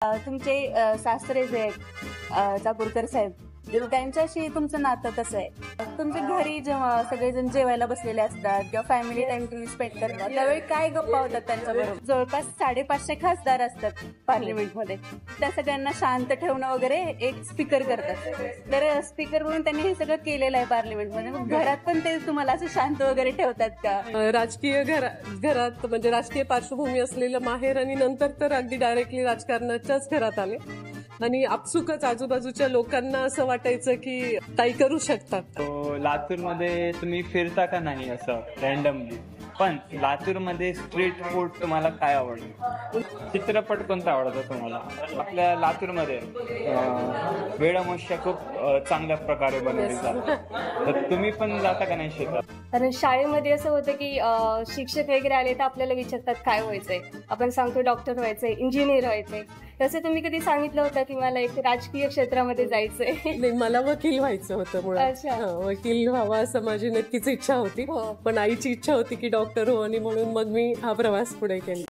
तुमचे सासरे जे आहेत, चाकूरकर साहेब, त्यांच्याशी तुमचं नातं कसं आहे? तुमच्या घरी जेव्हा सगळेजण जेवायला बसलेले असतात किंवा फॅमिली टाइम तुम्ही स्पेंड करतात त्यावेळी काय गप्पा होतात त्यांच्याबरोबर? जवळपास 550 खासदार असतात पार्लमेंटमध्ये. त्या सगळ्यांना शांत ठेवणं वगैरे एक स्पीकर करतात. तर स्पीकर म्हणून त्यांनी हे सगळं केलेलं आहे पार्लमेंटमध्ये. मग घरात पण ते तुम्हाला असं शांत वगैरे ठेवतात का? राजकीय घरात म्हणजे राजकीय पार्श्वभूमी असलेलं माहेर आणि नंतर तर अगदी डायरेक्टली राजकारणाच्याच घरात आले आणि आपसुकच आजूबाजूच्या लोकांना असं वाटायचं की काही करू शकतात. लातूरमध्ये तुम्ही फिरता का नाही असं रॅन्डमली? पण लातूरमध्ये स्ट्रीट फूड तुम्हाला काय आवडतं? चित्रपट कोणता आवडतो तुम्हाला? आपल्या लातूरमध्ये वेळामोश्या खूप चांगल्या प्रकारे बनवली जातात. तर तुम्ही पण जाता का नाही शेतात? कारण शाळेमध्ये असं होतं की शिक्षक वगैरे आले तर आपल्याला विचारतात काय व्हायचंय, आपण सांगतो डॉक्टर व्हायचंय, इंजिनियर व्हायचंय. तसं तुम्ही कधी सांगितलं होतं की मला एक राजकीय क्षेत्रामध्ये जायचंय? नाही, मला वकील व्हायचं होतं मुळात. अच्छा. वकील व्हावा असं माझी नक्कीच इच्छा होती, पण आईची इच्छा होती की डॉक्टर हो, आणि म्हणून मग मी हा प्रवास पुढे केला.